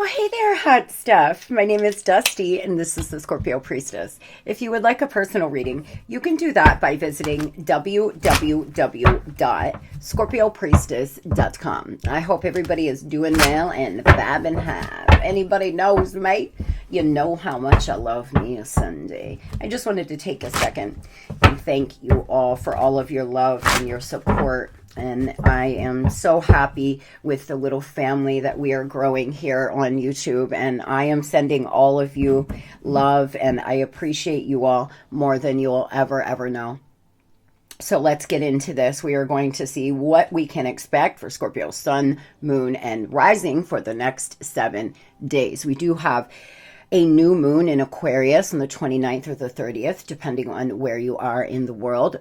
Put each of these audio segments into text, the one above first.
Oh, hey there, hot stuff. My name is Dusty, and this is the Scorpio Priestess. If you would like a personal reading, you can do that by visiting www.scorpiopriestess.com. I hope everybody is doing well and vibing high. Anybody knows me? You know how much I love me a Sunday. I just wanted to take a second and thank you all for all of your love and your support. And I am so happy with the little family that we are growing here on YouTube. And I am sending all of you love, and I appreciate you all more than you'll ever know. So let's get into this. We are going to see what we can expect for Scorpio Sun, Moon, and Rising for the next 7 days. We do have a new moon in Aquarius on the 29th or the 30th, depending on where you are in the world.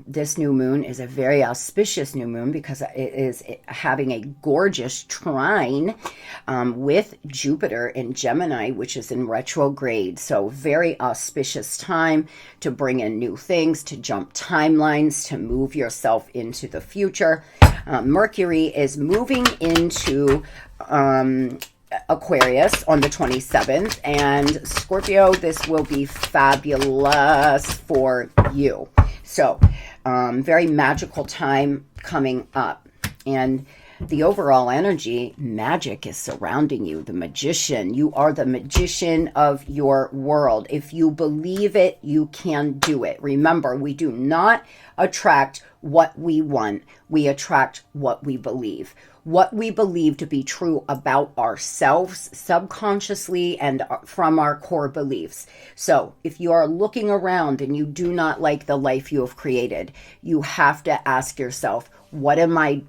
This new moon is a very auspicious new moon because it is having a gorgeous trine with Jupiter in Gemini, which is in retrograde. So very auspicious time to bring in new things, to jump timelines, to move yourself into the future. Mercury is moving into Aquarius on the 27th, and Scorpio, this will be fabulous for you. So very magical time coming up, and the overall energy, magic is surrounding you. The magician, you are the magician of your world. If you believe it, you can do it. Remember, we do not attract what we want. We attract what we believe. What we believe to be true about ourselves subconsciously and from our core beliefs. So if you are looking around and you do not like the life you have created, you have to ask yourself, what are my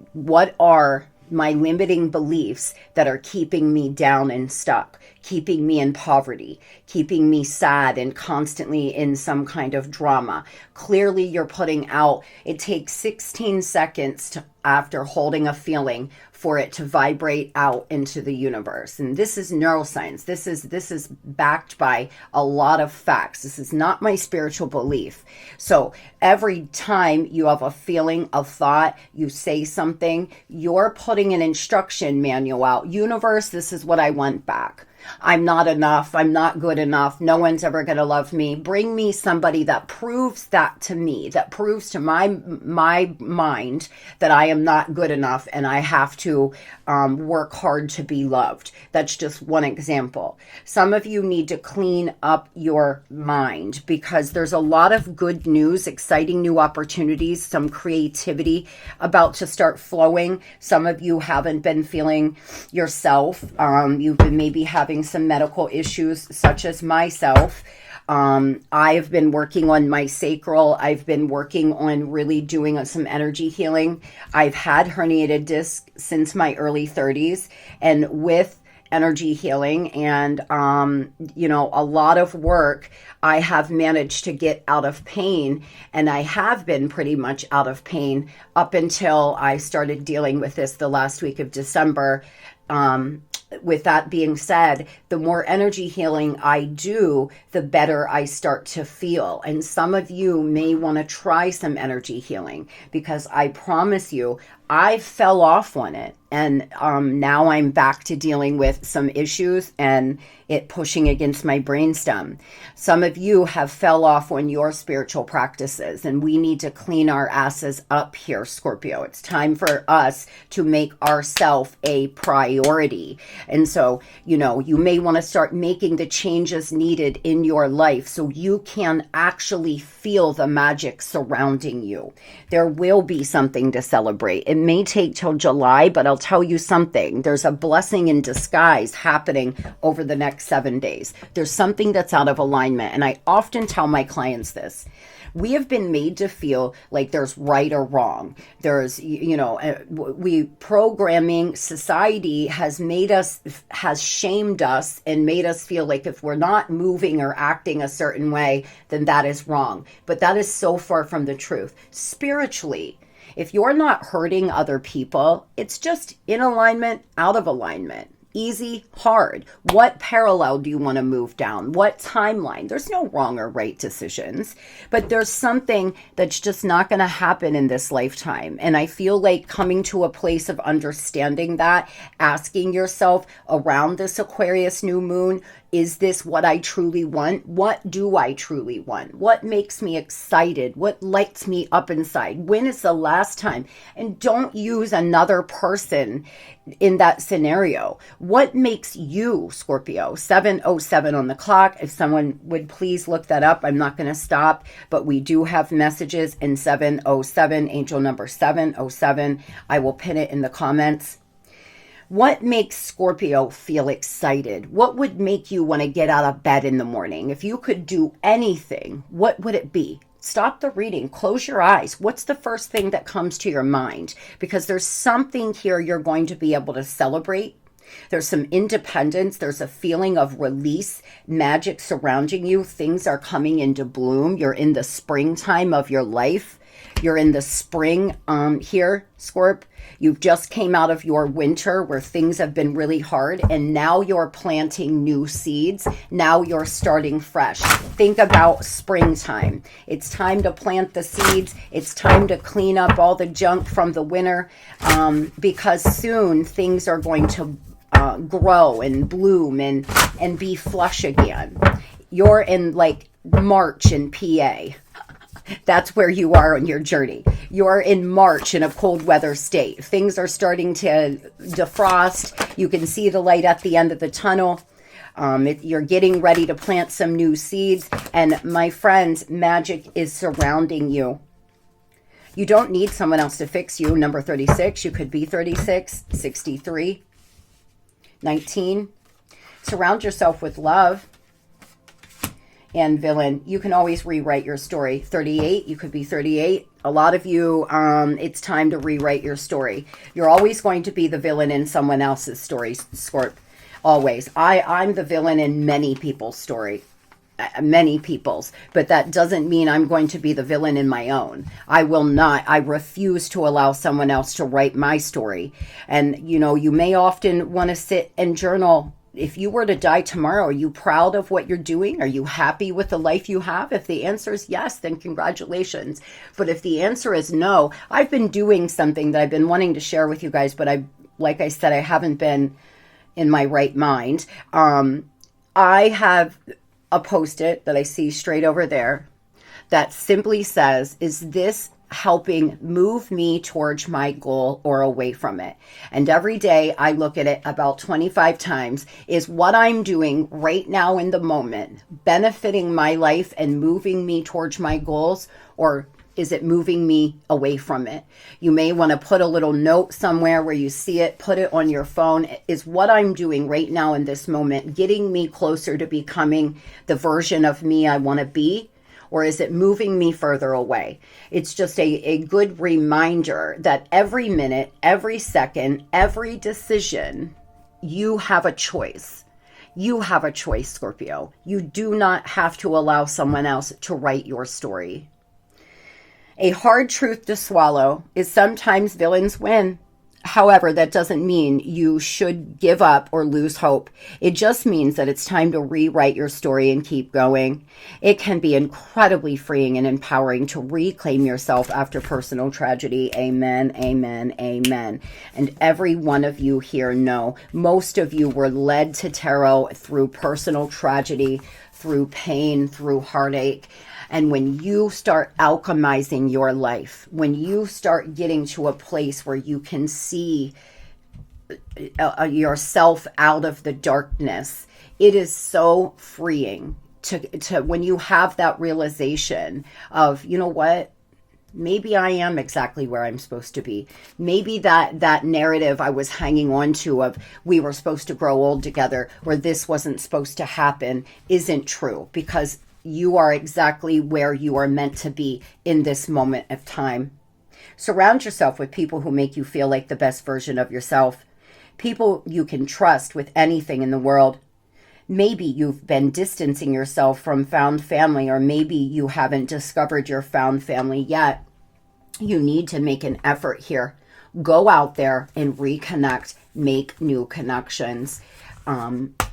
limiting beliefs that are keeping me down and stuck, keeping me in poverty, keeping me sad and constantly in some kind of drama? Clearly you're putting out, it takes 16 seconds after holding a feeling for it to vibrate out into the universe. And this is neuroscience. This is backed by a lot of facts. This is not my spiritual belief. So every time you have a feeling, a thought, you say something, you're putting an instruction manual out. Universe, this is what I want back. I'm not enough. I'm not good enough. No one's ever going to love me. Bring me somebody that proves that to me, that proves to my mind that I am not good enough and I have to work hard to be loved. That's just one example. Some of you need to clean up your mind because there's a lot of good news, exciting new opportunities, some creativity about to start flowing. Some of you haven't been feeling yourself. You've been maybe having some medical issues, such as myself. I've been working on my sacral. I've been working on really doing some energy healing. I've had herniated disc since my early 30s, and with energy healing and, a lot of work, I have managed to get out of pain, and I have been pretty much out of pain up until I started dealing with this the last week of December. With that being said, the more energy healing I do, the better I start to feel. And some of you may want to try some energy healing because I promise you, I fell off on it. And now I'm back to dealing with some issues and it pushing against my brainstem. Some of you have fell off on your spiritual practices, and we need to clean our asses up here, Scorpio. It's time for us to make ourselves a priority. And so, you may want to start making the changes needed in your life so you can actually feel the magic surrounding you. There will be something to celebrate. It may take till July, but I'll tell you something. There's a blessing in disguise happening over the next 7 days. There's something that's out of alignment. And I often tell my clients this. We have been made to feel like there's right or wrong. There's, programming, society has shamed us and made us feel like if we're not moving or acting a certain way, then that is wrong. But that is so far from the truth. Spiritually, if you're not hurting other people, it's just in alignment, out of alignment. easy, hard. What parallel do you want to move down? What timeline? There's no wrong or right decisions, but there's something that's just not going to happen in this lifetime. And I feel like coming to a place of understanding that, asking yourself around this Aquarius new moon, is this what I truly want? What do I truly want? What makes me excited? What lights me up inside? When is the last time? And don't use another person in that scenario. What makes you, Scorpio? 7:07 on the clock. If someone would please look that up, I'm not going to stop, but we do have messages in 7:07, angel number 7:07. I will pin it in the comments. What makes Scorpio feel excited? What would make you want to get out of bed in the morning? If you could do anything, what would it be? Stop the reading. Close your eyes. What's the first thing that comes to your mind? Because there's something here you're going to be able to celebrate. There's some independence. There's a feeling of release, magic surrounding you. Things are coming into bloom. You're in the springtime of your life. You're in the spring here, Scorp. You've just came out of your winter where things have been really hard, and now you're planting new seeds. Now you're starting fresh. Think about springtime. It's time to plant the seeds. It's time to clean up all the junk from the winter, because soon things are going to grow and bloom and be flush again. You're in like March in PA. That's where you are on your journey. You're in March in a cold weather state. Things are starting to defrost. You can see the light at the end of the tunnel. You're getting ready to plant some new seeds. And my friends, magic is surrounding you. You don't need someone else to fix you. Number 36, you could be 36, 63, 19. Surround yourself with love. And villain, you can always rewrite your story. 38, you could be 38. A lot of you, it's time to rewrite your story. You're always going to be the villain in someone else's story, Scorp. Always. I'm the villain in many people's story. Many people's. But that doesn't mean I'm going to be the villain in my own. I will not. I refuse to allow someone else to write my story. And, you know, you may often want to sit and journal. If you were to die tomorrow, are you proud of what you're doing? Are you happy with the life you have? If the answer is yes, then congratulations. But if the answer is no, I've been doing something that I've been wanting to share with you guys, but like I said, I haven't been in my right mind. I have a Post-it that I see straight over there that simply says, is this helping move me towards my goal or away from it? And every day I look at it about 25 times. Is what I'm doing right now in the moment benefiting my life and moving me towards my goals, or is it moving me away from it? You may want to put a little note somewhere where you see it, put it on your phone. Is what I'm doing right now in this moment getting me closer to becoming the version of me I want to be? Or is it moving me further away? It's just a good reminder that every minute, every second, every decision, you have a choice. You have a choice, Scorpio. You do not have to allow someone else to write your story. A hard truth to swallow is sometimes villains win. However, that doesn't mean you should give up or lose hope. It just means that it's time to rewrite your story and keep going. It can be incredibly freeing and empowering to reclaim yourself after personal tragedy. Amen, amen, amen. And every one of you here know, most of you were led to tarot through personal tragedy, through pain, through heartache. And when you start alchemizing your life, when you start getting to a place where you can see yourself out of the darkness, it is so freeing to when you have that realization of, you know what, maybe I am exactly where I'm supposed to be. Maybe that narrative I was hanging on to of we were supposed to grow old together or this wasn't supposed to happen isn't true, because you are exactly where you are meant to be in this moment of time. Surround yourself with people who make you feel like the best version of yourself. People you can trust with anything in the world. Maybe you've been distancing yourself from found family, or maybe you haven't discovered your found family yet. You need to make an effort here. Go out there and reconnect, make new connections.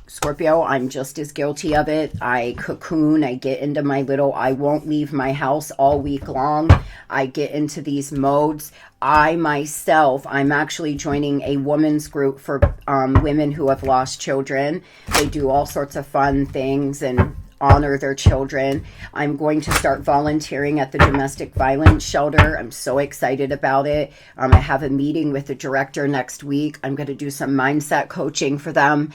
Scorpio, I'm just as guilty of it. I cocoon, I get into my little, I won't leave my house all week long. I get into these modes. I myself, I'm actually joining a women's group for women who have lost children. They do all sorts of fun things and honor their children. I'm going to start volunteering at the domestic violence shelter. I'm so excited about it. I have a meeting with the director next week. I'm going to do some mindset coaching for them.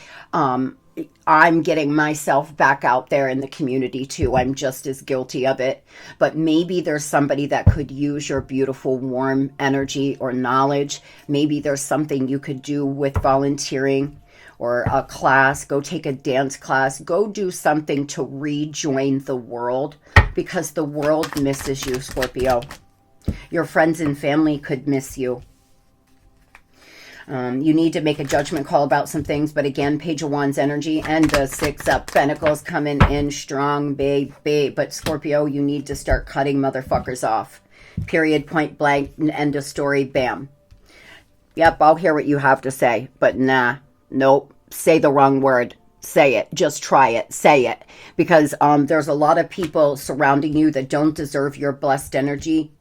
I'm getting myself back out there in the community too. I'm just as guilty of it. But maybe there's somebody that could use your beautiful, warm energy or knowledge. Maybe there's something you could do with volunteering or a class. Go take a dance class. Go do something to rejoin the world, because the world misses you, Scorpio. Your friends and family could miss you. You need to make a judgment call about some things, but again, Page of Wands energy and the Six of Pentacles coming in strong, baby. But Scorpio, you need to start cutting motherfuckers off. Period, point blank, end of story, bam. Yep, I'll hear what you have to say, but nah, nope, say the wrong word. Say it. Just try it. Say it. Because there's a lot of people surrounding you that don't deserve your blessed energy.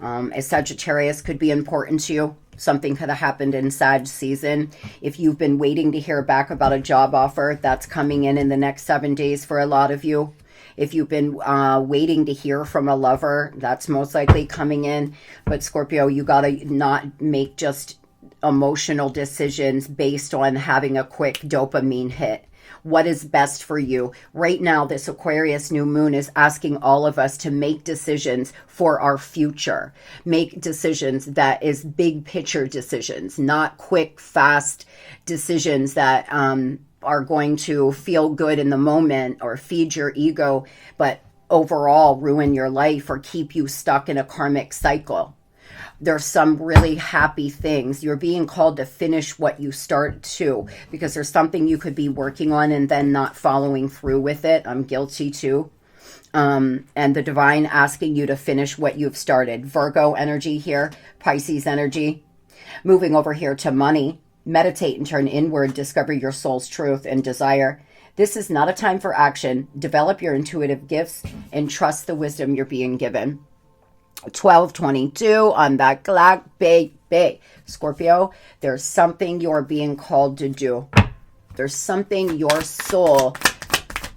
A Sagittarius could be important to you. Something could have happened in Sag season. If you've been waiting to hear back about a job offer, that's coming in the next 7 days for a lot of you. If you've been waiting to hear from a lover, that's most likely coming in. But Scorpio, you got to not make just emotional decisions based on having a quick dopamine hit. What is best for you? Right now, this Aquarius new moon is asking all of us to make decisions for our future. Make decisions that is big picture decisions, not quick, fast decisions that are going to feel good in the moment or feed your ego, but overall ruin your life or keep you stuck in a karmic cycle. There's some really happy things. You're being called to finish what you start too, because there's something you could be working on and then not following through with it. I'm guilty too. And the divine asking you to finish what you've started. Virgo energy here, Pisces energy. Moving over here to money. Meditate and turn inward. Discover your soul's truth and desire. This is not a time for action. Develop your intuitive gifts and trust the wisdom you're being given. 12:22 on that clock, baby. Scorpio, there's something you're being called to do. There's something your soul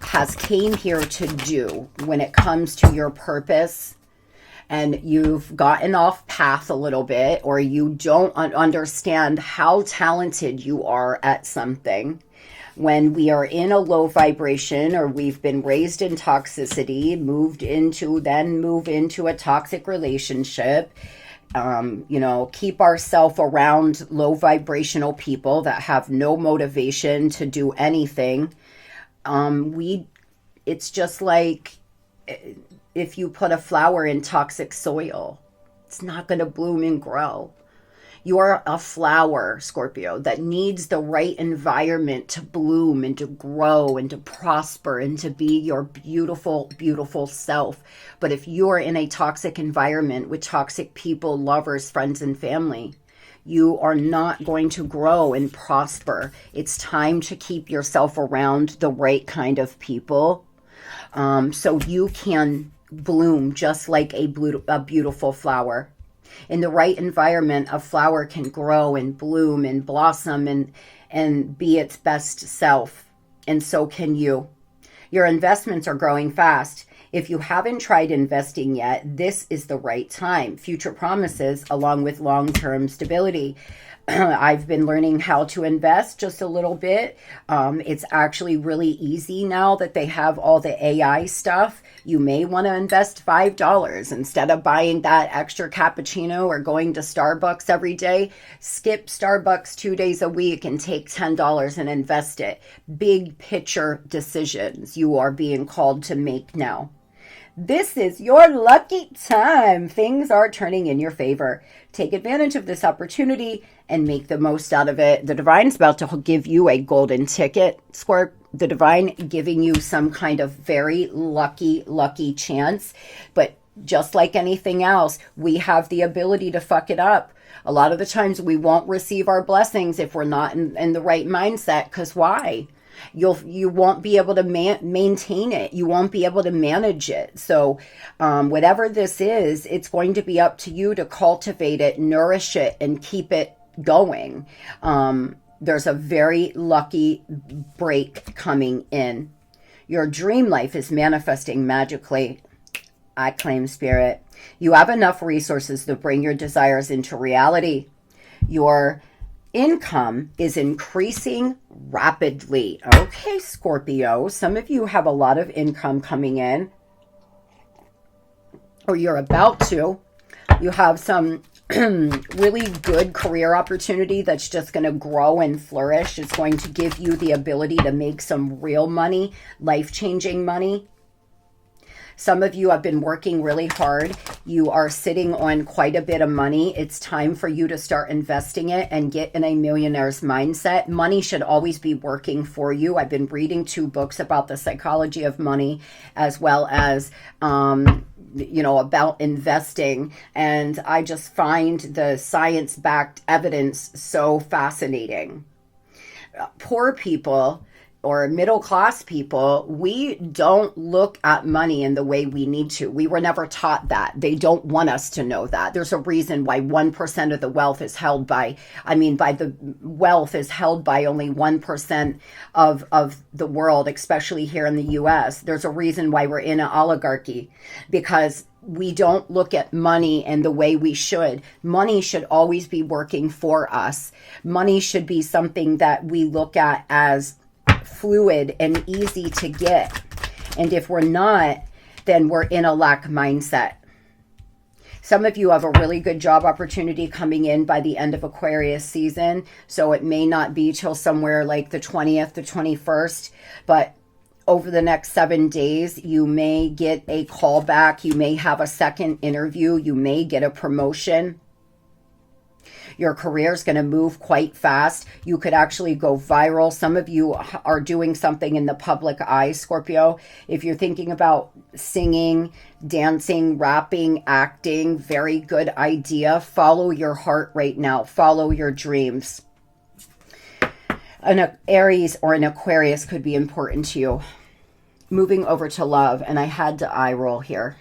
has came here to do when it comes to your purpose, and you've gotten off path a little bit, or you don't understand how talented you are at something. When we are in a low vibration, or we've been raised in toxicity, move into a toxic relationship, keep ourselves around low vibrational people that have no motivation to do anything. It's just like if you put a flower in toxic soil, it's not going to bloom and grow. You're a flower, Scorpio, that needs the right environment to bloom and to grow and to prosper and to be your beautiful, beautiful self. But if you're in a toxic environment with toxic people, lovers, friends, and family, you are not going to grow and prosper. It's time to keep yourself around the right kind of people, so you can bloom just like a beautiful flower. In the right environment, a flower can grow and bloom and blossom and be its best self. And so can you. Your investments are growing fast. If you haven't tried investing yet, this is the right time. Future promises along with long-term stability. I've been learning how to invest just a little bit. It's actually really easy now that they have all the AI stuff. You may want to invest $5 instead of buying that extra cappuccino or going to Starbucks every day. Skip Starbucks 2 days a week and take $10 and invest it. Big picture decisions you are being called to make now. This is your lucky time. Things are turning in your favor. Take advantage of this opportunity and make the most out of it. The divine's about to give you a golden ticket, Scorp. The divine giving you some kind of very lucky chance. But just like anything else, we have the ability to fuck it up. A lot of the times we won't receive our blessings if we're not in the right mindset. Because why? You won't be able to maintain it. You won't be able to manage it. So whatever this is, it's going to be up to you to cultivate it, nourish it, and keep it going. There's a very lucky break coming in. Your dream life is manifesting magically. I claim, Spirit. You have enough resources to bring your desires into reality. Your income is increasing rapidly. Okay, Scorpio. Some of you have a lot of income coming in, or you're about to. You have some really good career opportunity that's just going to grow and flourish. It's going to give you the ability to make some real money, life-changing money. Some of you have been working really hard. You are sitting on quite a bit of money. It's time for you to start investing it and get in a millionaire's mindset. Money should always be working for you. I've been reading 2 books about the psychology of money, as well as about investing. And I just find the science-backed evidence so fascinating. Poor people or middle-class people, we don't look at money in the way we need to. We were never taught that. They don't want us to know that. There's a reason why 1% of the wealth is held by, the wealth is held by only 1% of the world, especially here in the US. There's a reason why we're in an oligarchy, because we don't look at money in the way we should. Money should always be working for us. Money should be something that we look at as fluid and easy to get. And if we're not, then we're in a lack mindset. Some of you have a really good job opportunity coming in by the end of Aquarius season. So it may not be till somewhere like the 20th, the 21st, but over the next 7 days, you may get a call back. You may have a second interview. You may get a promotion. Your career is going to move quite fast. You could actually go viral. Some of you are doing something in the public eye, Scorpio. If you're thinking about singing, dancing, rapping, acting, very good idea. Follow your heart right now. Follow your dreams. An Aries or an Aquarius could be important to you. Moving over to love, and I had to eye roll here.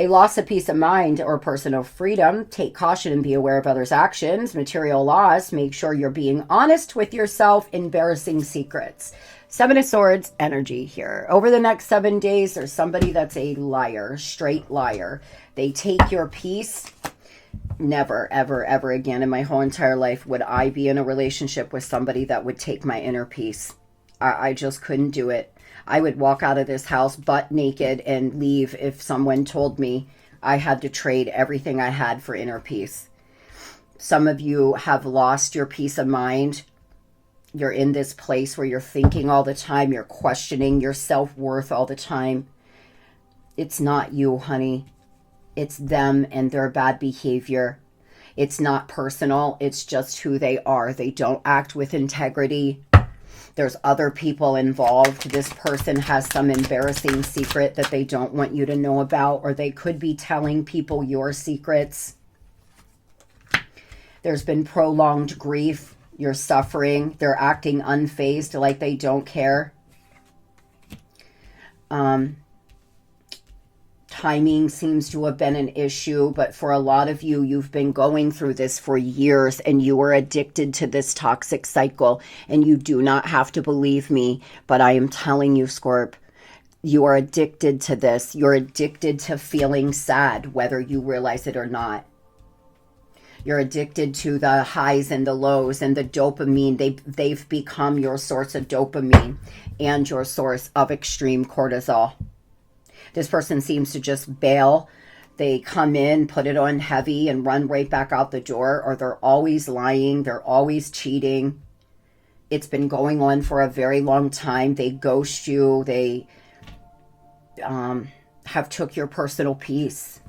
A loss of peace of mind or personal freedom. Take caution and be aware of others' actions. Material loss. Make sure you're being honest with yourself. Embarrassing secrets. 7 of Swords energy here. Over the next 7 days, there's somebody that's a liar, straight liar. They take your peace. Never, ever, ever again in my whole entire life would I be in a relationship with somebody that would take my inner peace. I just couldn't do it. I would walk out of this house butt naked and leave if someone told me I had to trade everything I had for inner peace. Some of you have lost your peace of mind. You're in this place where you're thinking all the time. You're questioning your self-worth all the time. It's not you, honey. It's them and their bad behavior. It's not personal. It's just who they are. They don't act with integrity. There's other people involved. This person has some embarrassing secret that they don't want you to know about, or they could be telling people your secrets. There's been prolonged grief. You're suffering. They're acting unfazed, like they don't care. Timing seems to have been an issue, but for a lot of you, you've been going through this for years and you are addicted to this toxic cycle. And you do not have to believe me, but I am telling you, Scorp, you are addicted to this. You're addicted to feeling sad, whether you realize it or not. You're addicted to the highs and the lows and the dopamine. They've become your source of dopamine and your source of extreme cortisol. This person seems to just bail. They come in, put it on heavy, and run right back out the door, or they're always lying. They're always cheating. It's been going on for a very long time. They ghost you. They have took your personal peace.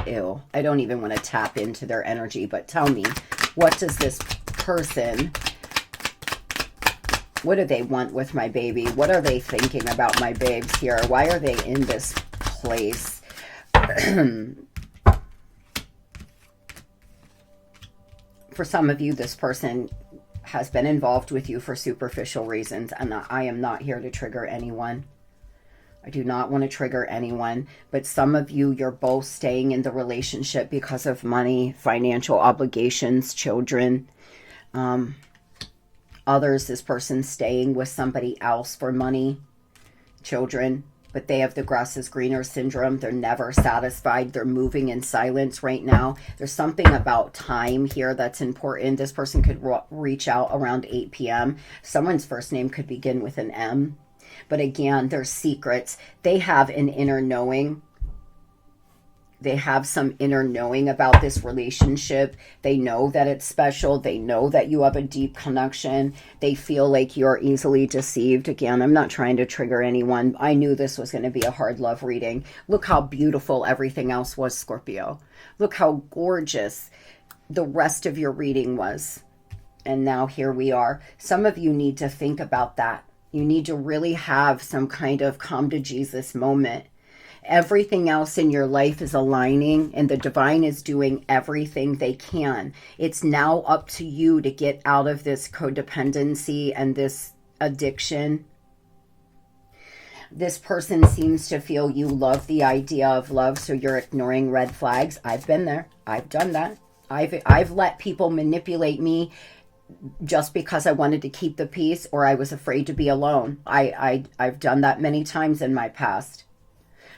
Ew. I don't even want to tap into their energy, but tell me, what does this person... What do they want with my baby? What are they thinking about my babes here? Why are they in this place? For some of you, this person has been involved with you for superficial reasons, and I am not here to trigger anyone. I do not want to trigger anyone, but some of you, you're both staying in the relationship because of money, financial obligations, children. Others, this person's staying with somebody else for money, children, but they have the grass is greener syndrome. They're never satisfied. They're moving in silence right now. There's something about time here that's important. This person could reach out around 8 p.m. Someone's first name could begin with an M. But again, there's secrets. They have an inner knowing. They have some inner knowing about this relationship. They know that it's special. They know that you have a deep connection. They feel like you're easily deceived. Again, I'm not trying to trigger anyone. I knew this was going to be a hard love reading. Look how beautiful everything else was, Scorpio. Look how gorgeous the rest of your reading was. And now here we are. Some of you need to think about that. You need to really have some kind of come to Jesus moment. Everything else in your life is aligning, and the divine is doing everything they can. It's now up to you to get out of this codependency and this addiction. This person seems to feel you love the idea of love, so you're ignoring red flags. I've been there. I've done that. I've let people manipulate me just because I wanted to keep the peace, or I was afraid to be alone. I've done that many times in my past.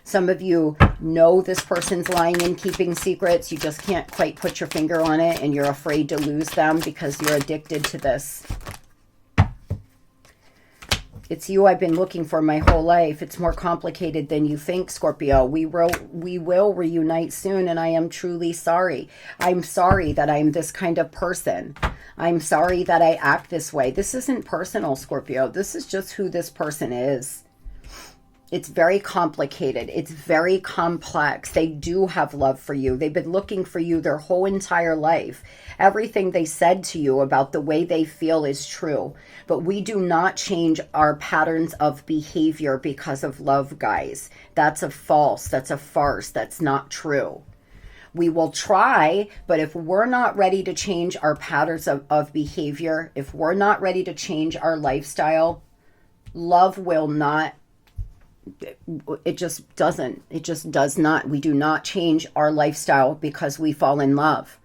Some of you know this person's lying and keeping secrets. You just can't quite put your finger on it, and you're afraid to lose them because you're addicted to this. It's you I've been looking for my whole life. It's more complicated than you think, Scorpio. We will reunite soon, and I am truly sorry. I'm sorry that I'm this kind of person. I'm sorry that I act this way. This isn't personal, Scorpio. This is just who this person is. It's very complicated. It's very complex. They do have love for you. They've been looking for you their whole entire life. Everything they said to you about the way they feel is true. But we do not change our patterns of behavior because of love, guys. That's a false. That's a farce. That's not true. We will try, but if we're not ready to change our patterns of behavior, if we're not ready to change our lifestyle, love will not. It just doesn't. It just does not. We do not change our lifestyle because we fall in love.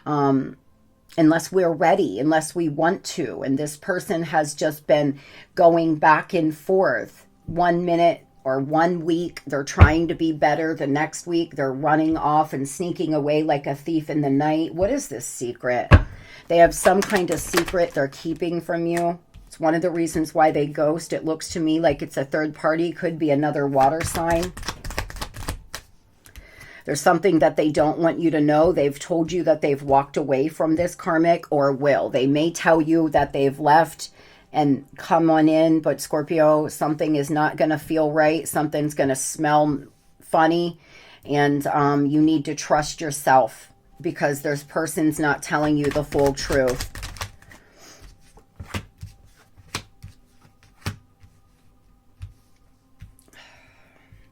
Unless we're ready, unless we want to. And this person has just been going back and forth. 1 minute or 1 week, they're trying to be better. The next week, they're running off and sneaking away like a thief in the night. What is this secret? They have some kind of secret they're keeping from you. It's one of the reasons why they ghost. It looks to me like it's a third party. Could be another water sign. There's something that they don't want you to know. They've told you that they've walked away from this karmic, or will. They may tell you that they've left and come on in, but Scorpio, something is not going to feel right. Something's going to smell funny, and you need to trust yourself because this person's not telling you the full truth.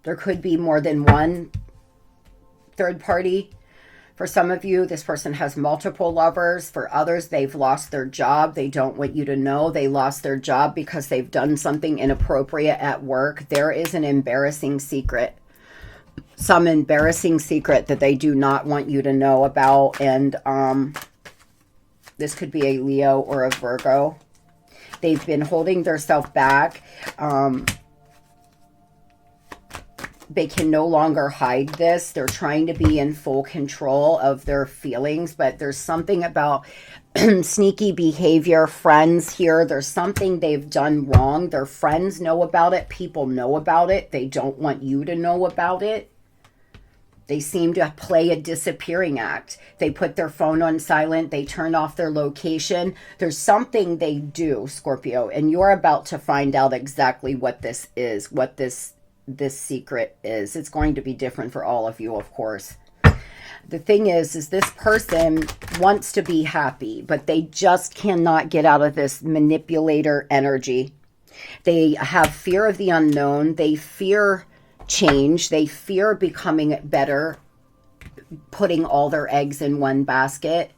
There could be more than one third party. For some of you, this person has multiple lovers. For others, they've lost their job. They don't want you to know they lost their job because they've done something inappropriate at work. There is an embarrassing secret. Some embarrassing secret that they do not want you to know about. And this could be a Leo or a Virgo. They've been holding themselves back. They can no longer hide this. They're trying to be in full control of their feelings, but there's something about sneaky behavior. Friends here, there's something they've done wrong. Their friends know about it. People know about it. They don't want you to know about it. They seem to play a disappearing act. They put their phone on silent. They turn off their location. There's something they do, Scorpio, and you're about to find out exactly what this is, what this secret is. It's going to be different for all of you, of course. The thing is this person wants to be happy, but they just cannot get out of this manipulator energy. They have fear of the unknown. They fear change. They fear becoming better, putting all their eggs in one basket.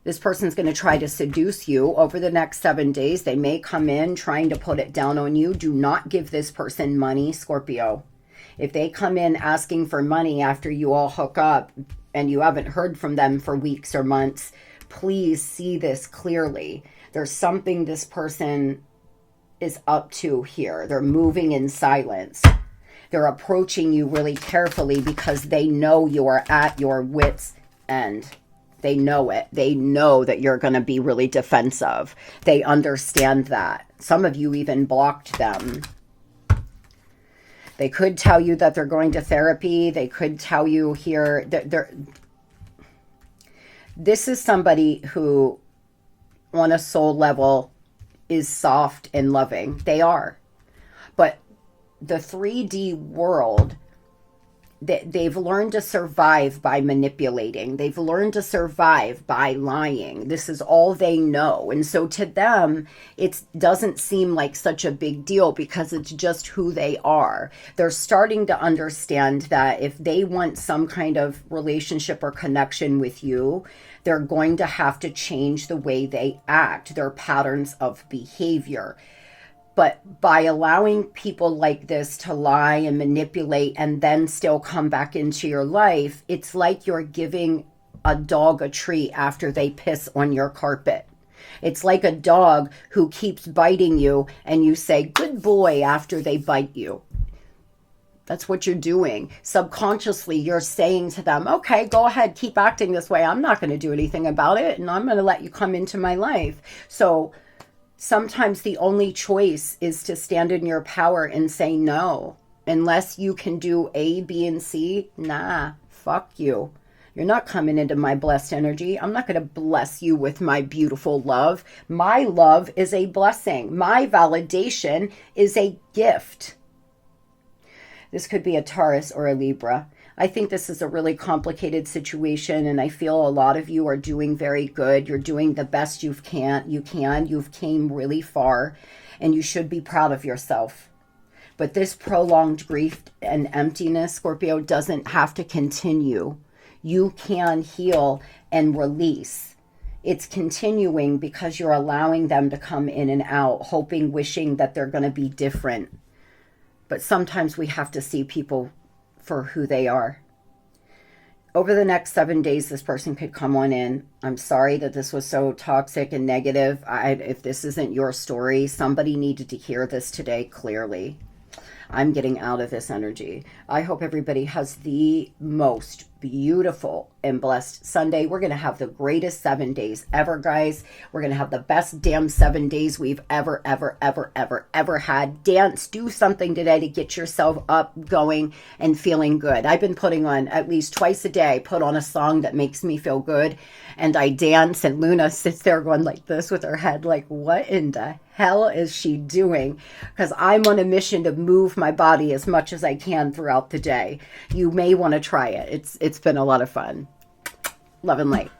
This person's going to try to seduce you over the next 7 days. They may come in trying to put it down on you. Do not give this person money, Scorpio. If they come in asking for money after you all hook up and you haven't heard from them for weeks or months, please see this clearly. There's something this person is up to here. They're moving in silence. They're approaching you really carefully because they know you are at your wit's end. They know it. They know that you're going to be really defensive. They understand that. Some of you even blocked them. They could tell you that they're going to therapy. They could tell you here that this is somebody who, on a soul level, is soft and loving. They are. But the 3D world, they've learned to survive by manipulating. They've learned to survive by lying. This is all they know. And so to them, it doesn't seem like such a big deal because it's just who they are. They're starting to understand that if they want some kind of relationship or connection with you, they're going to have to change the way they act, their patterns of behavior. But by allowing people like this to lie and manipulate and then still come back into your life, it's like you're giving a dog a treat after they piss on your carpet. It's like a dog who keeps biting you and you say, good boy, after they bite you. That's what you're doing. Subconsciously, you're saying to them, okay, go ahead, keep acting this way. I'm not going to do anything about it, and I'm going to let you come into my life. So sometimes the only choice is to stand in your power and say no. Unless you can do A, B, and C, nah, fuck you. You're not coming into my blessed energy. I'm not going to bless you with my beautiful love. My love is a blessing. My validation is a gift. This could be a Taurus or a Libra. I think this is a really complicated situation, and I feel a lot of you are doing very good. You're doing the best you can. You've came really far, and you should be proud of yourself. But this prolonged grief and emptiness, Scorpio, doesn't have to continue. You can heal and release. It's continuing because you're allowing them to come in and out, hoping, wishing that they're going to be different. But sometimes we have to see people for who they are. Over the next 7 days, this person could come on in. I'm sorry that this was so toxic and negative. If this isn't your story, somebody needed to hear this today clearly. I'm getting out of this energy. I hope everybody has the most beautiful and blessed Sunday. We're going to have the greatest 7 days ever, guys. We're going to have the best damn 7 days we've ever had. Dance, do something today to get yourself up, going, and feeling good. I've been putting on at least twice a day, put on a song that makes me feel good, and I dance, and Luna sits there going like this with her head like, what in the hell is she doing? Because I'm on a mission to move my body as much as I can throughout the day. You may want to try it. It's been a lot of fun. Love and light.